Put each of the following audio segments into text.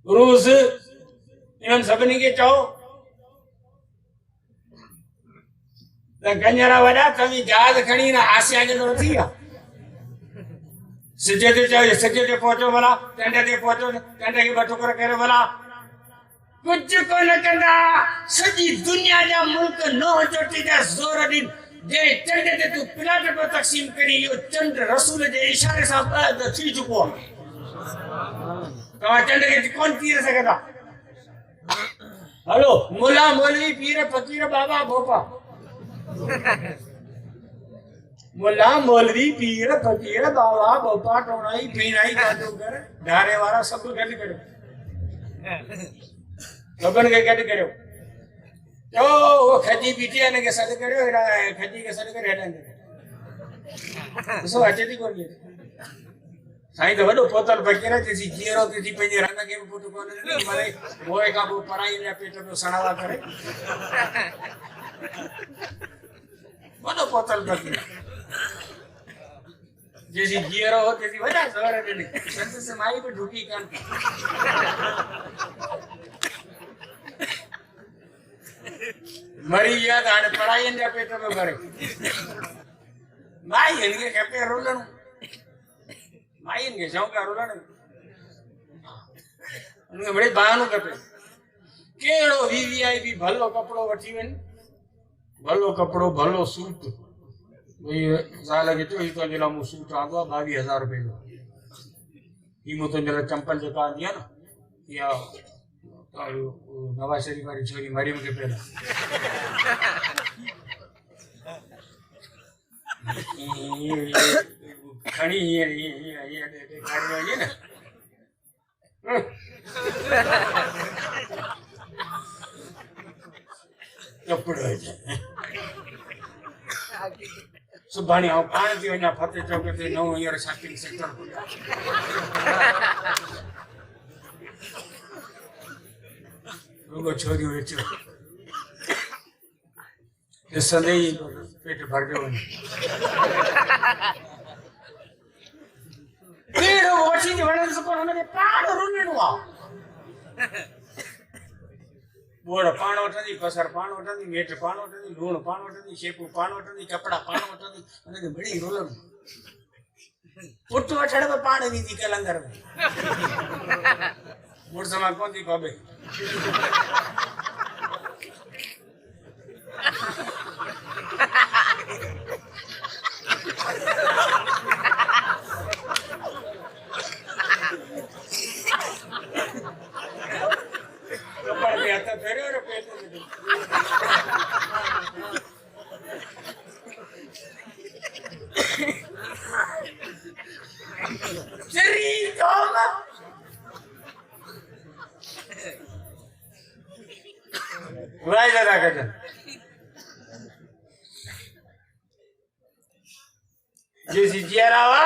रूस इन्हनि सभिनी खे चओ त कंजरा वॾा तव्हीं जहाज खणी न आसिया जो थी विया सिज ते चओ सिज ते पहुचो भला चंड ते पहुचो चंड खे ॿ टुकर करे भला कुझु कोन कंदा सॼी दुनिया जा मुल्क नोह चोटी जा ज़ोर ॾिन जे चंड ते तूं प्लाट पियो तक़सीम करी इहो चंड रसूल जे इशारे सां थी चुको आहे तव्हां चंड खे कोन थी सघंदा हलो मुला मौलवी पीर फ़कीर बाबा भोपा मुला मौलवी पीर फ़कीर बाबा भोपा टोणाई पीनाई जादूगर धारे वारा सभु गॾु करियो सभिनि खे गॾु करियो चओ वो खजी बीठी आहे हिनखे सॾु करियो हेॾा खजी खे सॾु करे हेॾा ॾिसो अचे थी कोन साईं त वॾो पोतल फ़कीर चइसि जीअरो थी पंहिंजे रंग खे बि पुटु कोन ॾिनी मरे मोए खां पोइ पढ़ाई जा पेट में सणावा करे वॾो पोतल फ़कीर जैसी जीअरो हो तेसी वॾा ज़ोर ॾिनी संदसि माई बि ढुकी कान मरी विया त हाणे पढ़ाईनि जा पेट में भरे माई हिनखे खपे रुलणु माइनि खे शौक़ु आहे रुलण हुनखे मिड़ेई बहानो खपे कहिड़ो वीवीआईपी भलो कपिड़ो वठी वञ भलो कपिड़ो भलो सूट भई ज़ाल खे चओ तुंहिंजे लाइ मूं सूट आंदो आहे 22,000 रुपए जो ही मूं तुंहिंजे लाइ चंपल जेका आंदी आहे न इहा नवाज़ शरीफ वारी छोरी मरियम खे पहिरियों खणी ॾेखारे वञे न कपिड़ो सुभाणे आउं पाण थी वञा फतेह चौक ते नओं हींअर शॉपिंग सेंटर खुलियो रुगो छोरियूं वेचो ॾिसंदे ई पेट भरिजो वञे कहिड़ो वठी वञण सां कोन हुनखे पाण रुलणो आहे बोड़ पाण वठंदी बसर पाण वठंदी मेट पाण वठंदी लूणु पाण वठंदी शेकू पाण वठंदी कपिड़ा पाण वठंदी हुनखे मिड़ी रुलणो पुट वठण बि पाण वेंदी कलंदर में मुड़ुस मां कोन थी पवे जैसी जियरावा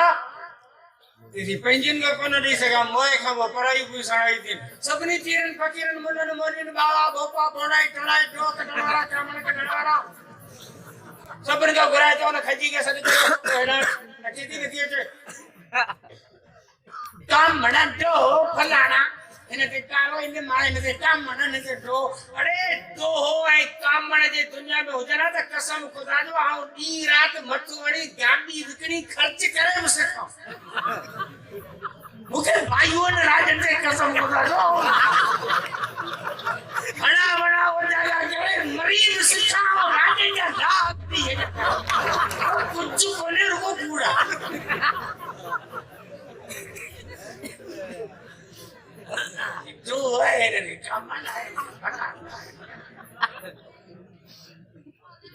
तेरी पेंशन का कोन ॾेई सघां मोए खां पोइ पढ़ाई बि सणाई थी सभिनी चीरनि फ़कीरनि मुलनि मोलियुनि बाबा भोपा बोड़ाई टोड़ाई टोक टोड़ा चामण कटवारा सभिनी खां घुराए चओ न खजी खे सॾु कयो हेॾा अचे थी नथी अचे कामण डो फलाणा हिनखे कारो इन मां हिनखे कामण हिनखे डो अड़े दो हो ऐं कामण जे दुनिया में हुजनि त कसम ख़ुदा जो आउं ॾींहुं राति मथो वड़ी गाॾी विकिणी ख़र्च करे बि सघां मूंखे भाइयुनि राजनि ते कसम ख़ुदा जो हणा वणा वॼाया करे मरीज़ सिखा राजनि जा दाग बि कुझु कोन्हे रुगो कूड़ा जो है रे कामण है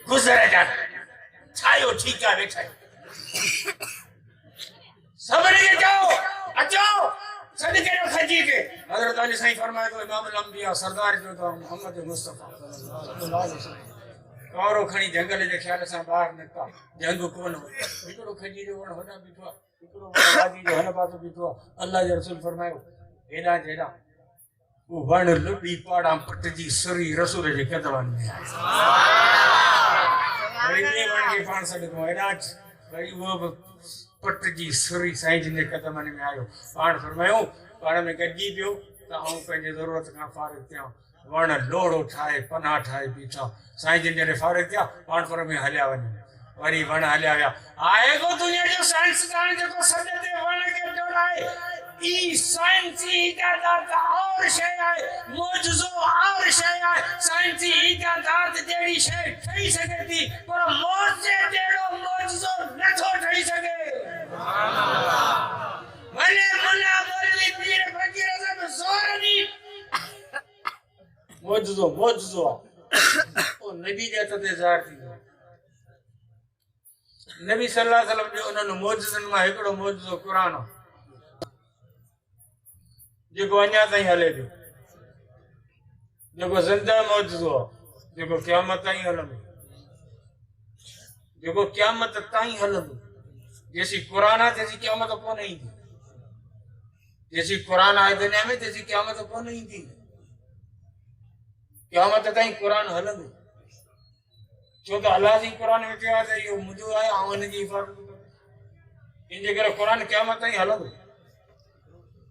गुजर जा छायो ठीक है बैठा सबने के जाओ अचो सद के खजी के हजरत अली साईं फरमाए तो इमाम अल-अंबिया सरदार जो तो मोहम्मद मुस्तफा सल्लल्लाहु अलैहि वसल्लम कौरो खणी जंगल जे ख्याल सां ॿाहिरि निकिता जंग कोन हो हिकिड़ो खजी जो वण होॾा बीठो आहे हिकिड़ो वादी जो हिन पासे बीठो आहे अल्लाह जे रसूल फरमायो हेॾा जेॾा वो वण लुबी पाड़ा पटजी सरी रसूल जे कदमनि में आहे वरी ॿिए वण खे पाण सॾु कयो हेॾा वरी उहो बि पटजी सरी साईं जिन जे कदमनि में आयो पाण फरमायो पाण में गॾिजी पियो तो आऊं पंहिंजी ज़रूरत खां फारिग थियां वण लोड़ो ठाहे पनाह ठाहे बीठा साईं जिन जॾहिं फारिग थिया पाणपुर में हलिया वञनि वरी वण हलिया विया आहे को दुनिया जो साइंसदान जेको सॾ ते वण खे डोड़ाए ई साइंसी इजादात और शइ आहे मौजूज़ो और शइ आहे साइंसी इजादात जहिड़ी शइ ठही सघे थी पर मौजे जहिड़ो मौजूज़ो नथो ठही सघे भले मुल्ला मौलवी पीर फ़कीर सब ज़ोर ॾी मौजूज़ो ओ नबी जे हथ ते ज़ाहिर थींदो नबी सल्लल्लाहु अलैहि वसल्लम जो उन्हनि मौजूज़नि मां हिकिड़ो मौजूज़ो क़ुर आहे जेको अञा ताईं हले पियो जेको ज़िंदा मौजूज़ो आहे जेको क़यामत ताईं हलंदो जेको क़यामत ताईं हलंदो जेसी क़ुर आहे तेसी क़यामत कोन ईंदी जेसी क़ुर आहे दुनिया में तेसी क़यामत कोन ईंदी क़यामत ताईं क़ुर हलंदो छो त अल्लाह जी क़ुर में चयो आहे त इहो मुंहिंजो आहे ऐं हिन जी हिफ़ाज़त इन जे करे क़ुर क़यामत ताईं हलंदो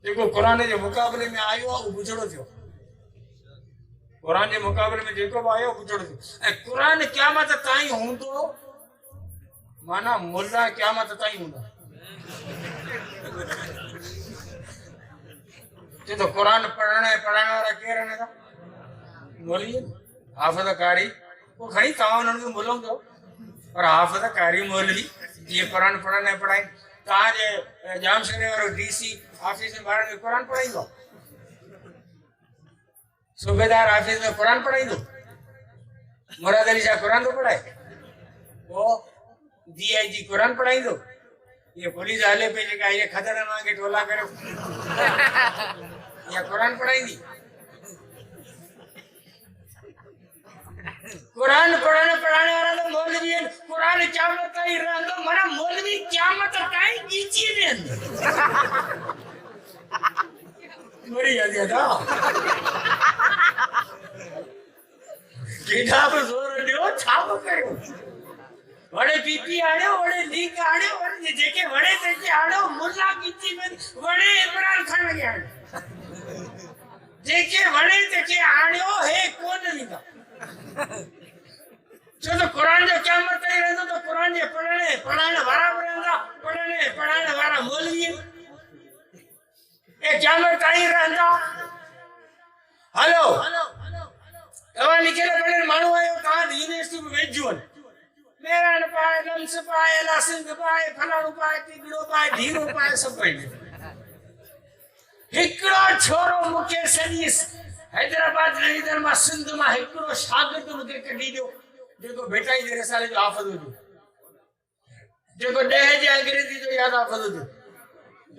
जेको क़ुर जे मुक़ाबले में आयो आहे उहो बुझड़ो थियो क़ुर जे मुक़ाबले में जेको बि आयो बुझड़ो थियो ऐं क़ुर क़यामत ताईं हूंदो माना मुल्ला क़यामत ताईं हूंदा छो त क़ुर पढ़ण वारा केर आहिनि था मौलवी हाफ़िज़ कारी वो खणी तव्हां उन्हनि खे मुलम कयो पर हाफ़िज़ कारी मौलवी जीअं क़ुर पढ़नि ऐं पढ़ाइनि तव्हांजे जाम शहर वारो DC ऑफिस में ॿारनि खे क़ुर पढ़ाईंदो सूबेदार ऑफिस में क़ुर पढ़ाईंदो मुराद अली शाह क़ुर थो पढ़ाए पोइ DIG क़ुर पढ़ाईंदो ये पुलिस हले पई जेका इहे खदड़ वांगे टोला करे या क़ुर पढ़ाईंदी कुरान पढ़ाने वाला तो मौलवी है कुरान क़यामत ताईं रहंदो माना मौलवी क़यामत ताईं नीचे रहंदो वरी अदा केॾा बि ज़ोर ॾियो छा बि कयो वड़े पीपी आड़ियो वड़े लीक आड़ियो वड़े जेके वड़े तेके आड़ियो मुल्ला कीची में वड़े इमरान खान लॻे आड़ियो जेके वड़े तेके आड़ियो हे कोन वींदा जो तो कुरान जो क़यामत ताईं रहंदो तो कुरान जे पढ़ाइण वारा बि रहंदा पढ़ाइण वारा मौलवी ए क़यामत ताईं रहंदा हलो तव्हां लिखियल पढ़ियल माण्हू आहियो तव्हां यूनिवर्सिटी में वेझो मेरान पाए लम्स पाए लासिंग पाए फलाणो पाए टिगड़ो पाए धीरो पाए सभु पाईंदो हिकिड़ो छोरो मूंखे सॼी हैदराबाद रीजन मां सिंध मां हिकिड़ो शागिर्द मूंखे कढी ॾियो जेको बेटाई जे रसाले जो हाफ़िज़ हुजे जेको 10 जे अंग्रेजी जो यादि हाफ़िज़ हुजे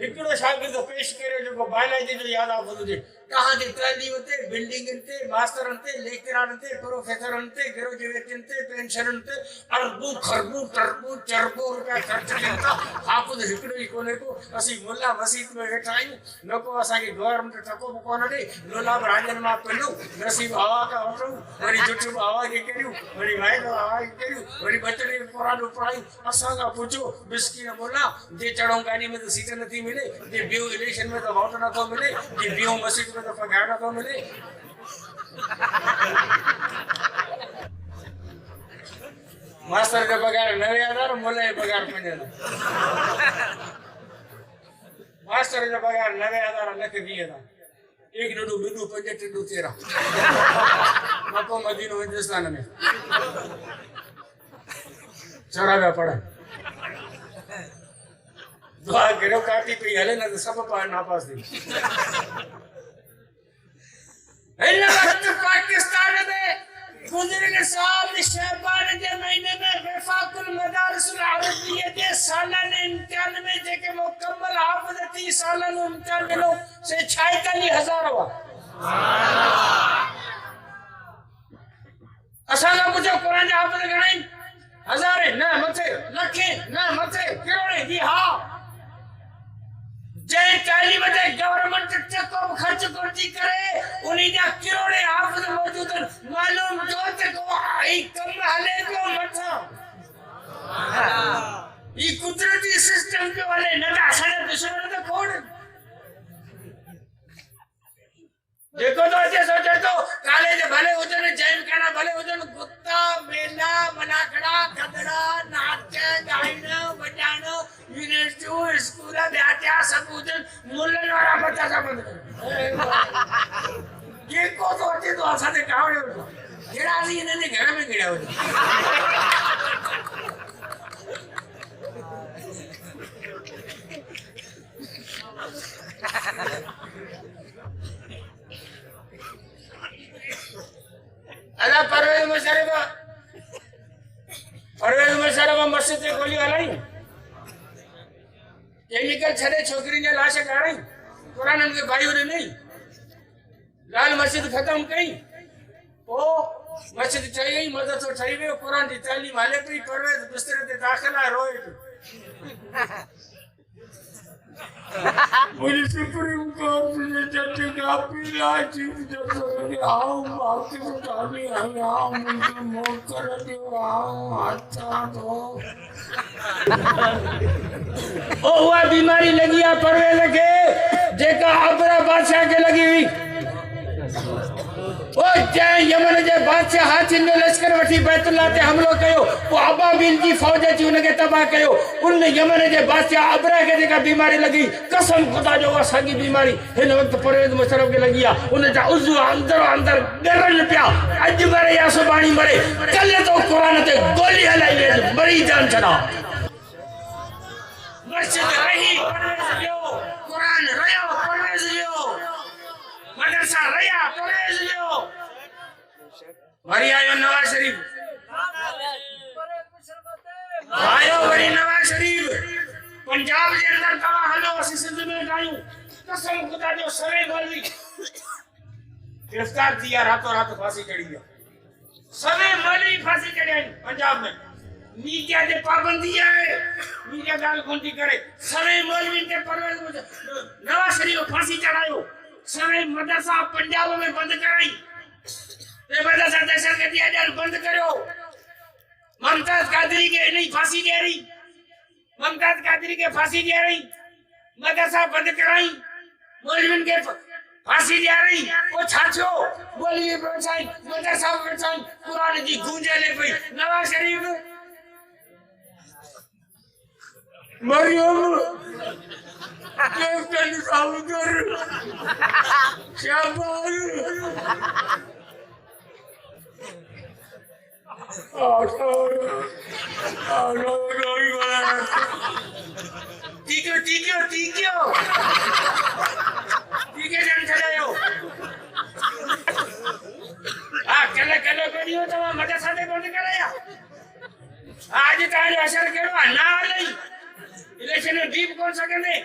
हिकिड़ो शागिर्द पेश करियो जेको बायोलॉजी जो यादि हाफ़िज़ हुजे तव्हांजी तइलीम ते बिल्डिंगनि ते मास्तरनि ते लेक्चररनि ते प्रोफेसरनि ते ग्रेजुएटनि ते पेंशननि ते अरबूं खरबूं टरबूं चरबूं रुपया ख़र्च कनि था हाफ़िज़ हिकिड़ो ई कोन्हे को असीं मुल्ला मस्जिद में वेठा आहियूं न को असांखे गवर्नमेंट टको बि कोन ॾे लोलाब राजनि मां पिलूं नसीब हवा खां वठूं वरी जुठियूं हवा खे करियूं वरी वाइदो हवा खे करियूं वरी बचड़े क़ुरान पढ़ायूं असां खां पुछो बिस्किन मुल्ला जे चढ़ूं गाॾी में त सीट नथी मिले जे बिहूं इलेक्शन में त वोट नथो मिले जे बिहूं मस्जिद में तो पगार नथो मिले मास्टर का पगार 90,000 मुल्ला जो पगार 5,000 मास्टर जो पगार 90,000 लख 20,000 एक डूडू बिडू 5 टिडू 13 मको मदीनो हिंदुस्तान में चढ़ा पड़ा दुआ करो काटी पई हले न तो सब नापास थी इन वक्त पाकिस्तान में गुज़िरियल साल शहबान के महीने में वफाकुल मदारिसुल अरबिया के सालाना इम्तिहान में जेके मुकम्मल हाफ़िज़ थी सालाना इम्तिहान मिलो से 46,000 हुआ असां खां पुछो कुरान जा हाफ़िज़ घणा आहिनि हज़ारे न मथे लखे न मथे करोड़े जी हा जय तालीम ते गवर्नमेंट टको खर्च करती करे उन्हीं जा किरोड़े हाफ़िज़ मौजूद मालूम जो ते को आई कम हले को मथा ई कुदरती सिस्टम के वाले न असां दुश्मन तो कोण देखो तो अच्छे सोचे तो काले जे भले हुजन जैन खाना भले हुजन कुत्ता मेला मनाकड़ा खदड़ा नाच गायन बजान यूनिवर्सिटी स्कूल ब्याटिया सब हुजन मुल्लन वाला बच्चा सब ये को तो अच्छे तो असां ते कावड़े जेड़ा सी इन्हें घर में गिड़ा हो अदा परवेज मुशर्रफ मस्जिद से गोली हलाई केमिकल छड़े छोकरी ने लाश गाड़ी कुरान के भाइयों ने नहीं लाल मस्जिद खत्म कई ओ मस्जिद ठही गई मदरसो ठही वियो कुरान जी तालीम हले पई परवेज बिस्तर ते दाखिला रोए मुझे सुप्रीम कोर्ट ने जज पीला चीफ जज आओ आपके मुताबिक है आओ मुझे मौत कर दो आओ अच्छा दो ओ हुआ बीमारी लगी आ परवेज के जेका अबरा बादशाह के लगी हुई ओ जय यमन जे बादशाह हाथी ने लश्कर वठी बैतुल्लाह ते हमलो कयो वो अबाबिल जी फौज जी उनके तबाह कयो उन यमन जे बादशाह अबरा के जेका बीमारी लगी कसम खुदा जो सागी बीमारी इन वक्त परवेज मुशर्रफ के लगी आ उन जा उजु अंदर अंदर डरन पिया अज मरे या सुबानी मरे कल तो कुरान ते गोली हलाई मरी जान छड़ा मस्जिद रही परवेज जो कुरान रयो परवेज जो मदरसा रया परवेज जो मरी आयो नवाज शरीफ आयो वरी नवाज शरीफ पंजाब के अंदर तवा हलो असी सिंध में गायूं कसम खुदा जो सवे मौलवी गिरफ्तार किया रातों रात फांसी चढ़ी गया सवे मौलवी फांसी चढ़े पंजाब में मीडिया के पाबंदी है मीडिया गाल गुंडी करे सवे मौलवी के परवेज नवाज शरीफ फांसी चढ़ायो सवे मदरसा पंजाब में बंद कराई ये मदरसा दहशतगर्दी अजल बंद करो मुमताज कादरी के नहीं फांसी दे रही मुमताज कादरी के फांसी दे रही मदरसा बंद कराई मौलवी के फांसी दे रही वो छाछो मौलवी बचाई मदरसा बचाई कुरान जी गूंजे ले पई नवाज शरीफ मरियम कैप्टन साउदर शाबाश ठीक है जन चलायो कल करियो तो मदरसा दे बंद कराया आज तारे असर केड़ो ना लई इलेक्शन डीप कोन सकंदे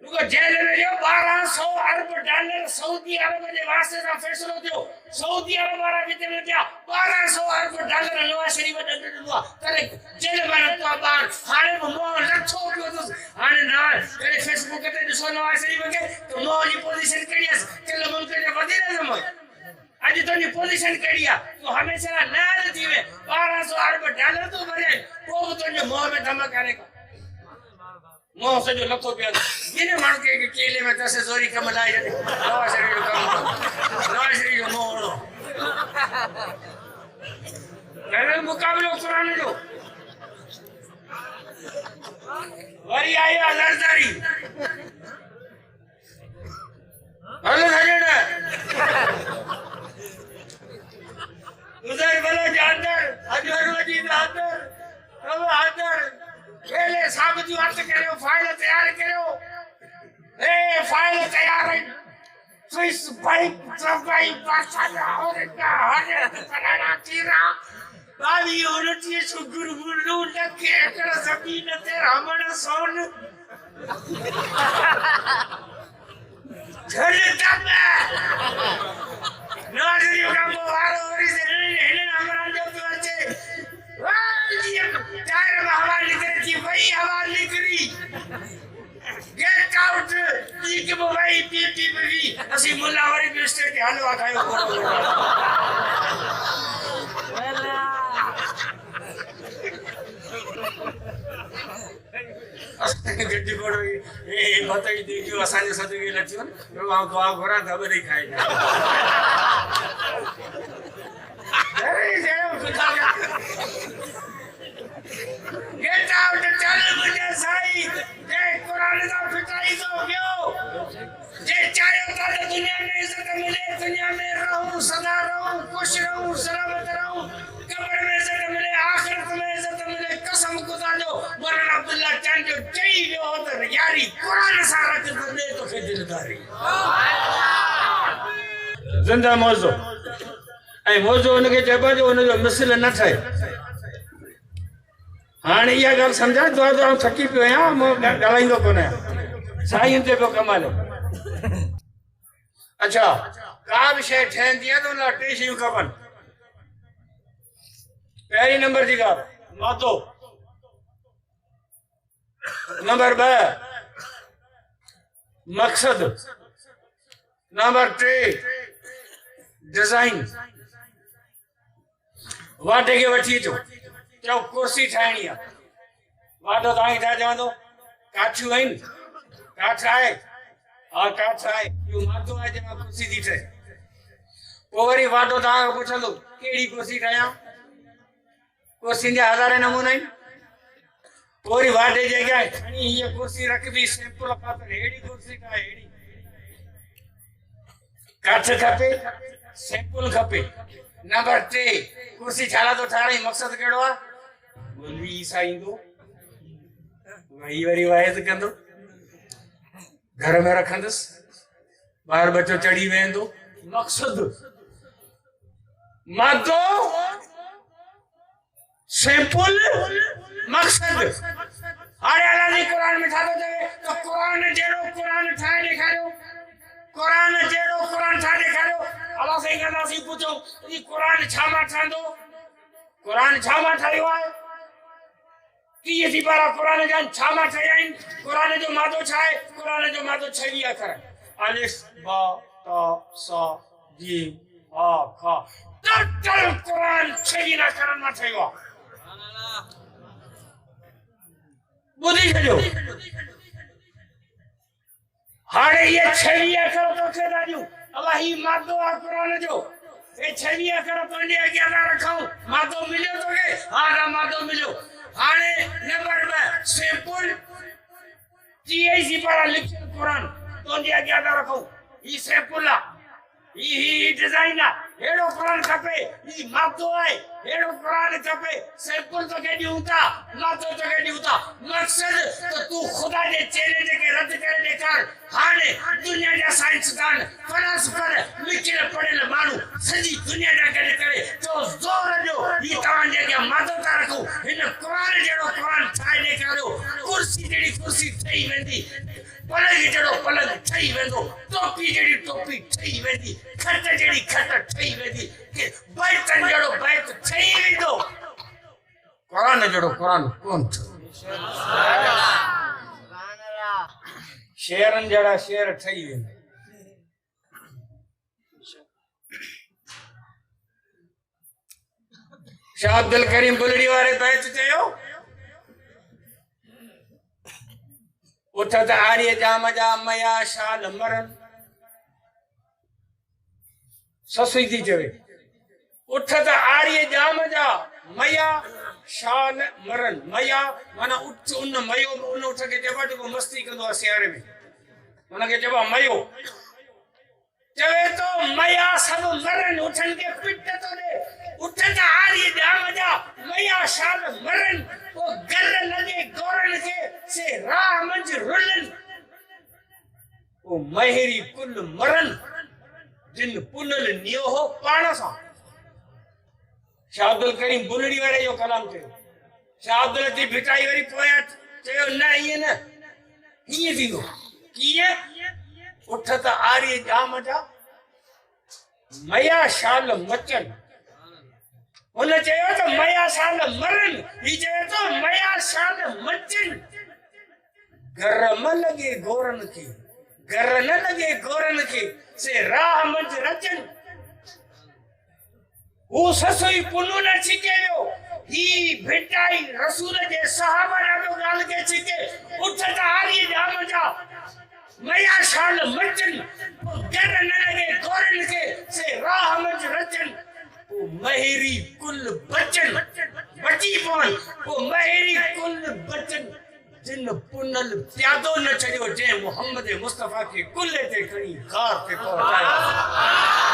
उनको जेल में जो 1200 अरब डॉलर सऊदी अरब के वास्ते का फैसलो थियो सऊदी अरब वाला कितने में क्या 1200 अरब डॉलर नवाज शरीफ ने दिया करे जेल में तो बाहर हाने मो लखो पियो तो हाने ना करे फेसबुक ते दिसो नवाज शरीफ के तो मो जी पोजीशन करियस के मुल्क के वजीर आजम आज तो नी पोजीशन करिया तो हमेशा ना थीवे 1200 अरब डॉलर तो भरे वो तो मो में धमक आने का मोह से जो लखो पे इने मार के केले में तसे जोरी कमलाई जाते नवाज शरीफ का नवाज शरीफ मोह कहने मुकाबले कुरान जो वरी आए अजरदारी हेलो हजड़ा उधर वाला जानदार अजहर वजीद हादर अब हादर पहले साबित अर्थ करो फाइल तैयार करो ए फाइल तैयार है स्विस बैंक सफाई पासा और का हरे कराना तीरा बावी उनती सुगुर गुरु लके कर जमीन ते रामण सोन झलता नौरी का मोहारो और से हेले हमरा जो तो अच्छे टायर में हवा निकली थी वही हवा निकली गेट आउट ठीक है भाई पीपी भी असी मुल्लावारी के स्टेट हलवा खायो गड्डी पड़ो ए बताई देखियो असांजे सदके लचियो न आउं दुआ घुरा दबे नहीं खाए अरे जेरो सुठा गेट आउट चल मुझे साई जे कुरान दा फिटाई तो गयो जे चाहे तो दुनिया में इज्जत मिले दुनिया में रहूं सदा रहूं खुश रहूं सलामत रहूं कब्र में इज्जत मिले आखिरत में इज्जत मिले कसम खुदा जो वरन अब्दुल्ला चांद जो चई जो होत यारी कुरान सा रख दे तो के दिलदारी जिंदा मौजू ए मौजू उनके चबा जो उन जो मिसल न थे हाने या गल समझा तो हम थकी पियो या मो गालाइंदो कोने साईं ते को कमाल अच्छा का विषय ठहन दिया तो ना टे शयूं खपन पहली नंबर जी का मातो नंबर 2 मकसद नंबर 3 डिजाइन वाटे के वठी जो चो कुर्सी ठाइणी है वाटो ताई ठा जांदो काठियूं आहिनि काठ आहे और काठ आहे यो मातो आहे जमा कुर्सी थी ठहे पोइ वरी वाटो तां पुछंदो केड़ी कुर्सी ठाहियां कुर्सी जे हज़ारे नमूना आहिनि पोइ वरी वाटे जे अॻियां खणी हीअ कुर्सी रखबी सिंपल पातर हेड़ी कुर्सी ठाहे हेड़ी काठ खपे सिंपल खपे नंबर 3 कुर्सी छाला तो ठाराई मकसद केड़ो आहे बोलवी ईसाईंदो वही वरी वायद कंदो घर में रखंदस बाहर बच्चो चढ़ी वेंदो मकसद मादो सिंपल मकसद हाणे अल्लाह जी कुरान में ठातो चवे तो कुरान जेड़ो कुरान ठाए ॾेखारियो कुरान जेड़ो कुरान ठाए ॾेखारियो अल्लाह साईं कहंदा सी पूछो ई कुरान छा मां ठांदो कुरान छा मां ठाहियो आहे कि ये बारा कुरान जान छा मां ठाहिया आहिनि कुरान जो मादो छा आहे कुरान जो मादो 6 अखर अलिफ बा ता सा जीम हा खा टोटल कुरान 6 अखरनि मां ठहियो आहे ॿुधी छॾियो हाणे ये 6 अखर तोखे था ॾियूं अल्लाह ही मादो आहे कुरान जो ये 6 अखर पंहिंजे अॻियां था रखूं मादो मिलियो तोखे हा ना मादो मिलियो हाणे नंबर 2 सिंपल जी पारा लिखियल कुरान तुंहिंजे अॻियां था रखूं ही सिंपल आहे ही डिजाइन आहे हेड़ो कुरान खपे ही मादो आहे हेड़ो कुरान खपे सिंपल तो के ॾियूं था मादो तो के ॾियूं था मकसद तो तू खुदा जे चैलेंज के रद्द करे ॾेखार हाणे दुनिया जा साइंसदान फलसफर लिखियल पढ़ियल माण्हू सॼी दुनिया जा गॾु करे तो ज़ोर ॾियो ही तव्हांजे अॻियां मादो था रखूं हिन कुरान जहिड़ो कुरान ठाहे ॾेखारियो कुर्सी जहिड़ी कुर्सी ठही वेंदी पलंग जहिड़ो पलंग ठही वेंदो टोपी जहिड़ी टोपी ठही वेंदी खट जहिड़ी खट ठही वेंदी बैतन जहिड़ो बैत ठही वेंदो कुरान जहिड़ो कुरान कोन शेरनि जहिड़ा शेर ठही वेंदा शाह अब्दुल करीम बुलड़ी वारे बैत चयो उठत आर्य जाम जा मया शाल मरन ससुई थी चवे उठत आर्य जाम जा मया शाल मरन मया माना उठ उन मयो उन उठ के चबा जो मस्ती कंदो आहे सियारे में उन के चबा मयो चवे तो मया सब मरन उठन के पिट तो दे उठत आर्य जाम जा मया शाल मरन वो गर लगे गोरन के से राह मंज रुलन वो महरी कुल मरन जिन पुनल नियो हो पाण सा शाह अब्दुल करीम बुलड़ी वाले जो कलाम थे शाह अब्दुल लतीफ भिटाई वाली पोया चयो न ये न ये दिनो किए उठत आर्य जाम जा मया शाल मचन उन चयो तो मया शाल मरन ही चयो तो मया शाल मचन गरम लगे गोरन के गर न लगे गोरन के से राह मंज रचन वो ससुई पुनु न छिकेयो ही भिटाई रसूल जे सहाबा ना गाल के छिके उठत आर्य जाम जा मैया शाल मचन गर न लगे गोरन के से राह मंज रचन ओ महेरी कुल बचन बची पवन ओ महेरी कुल बचन जिन पुनल प्यादो न चढ़ियो जे मोहम्मद मुस्तफा के कुल्ले ते खणी कार ते पहुंचायो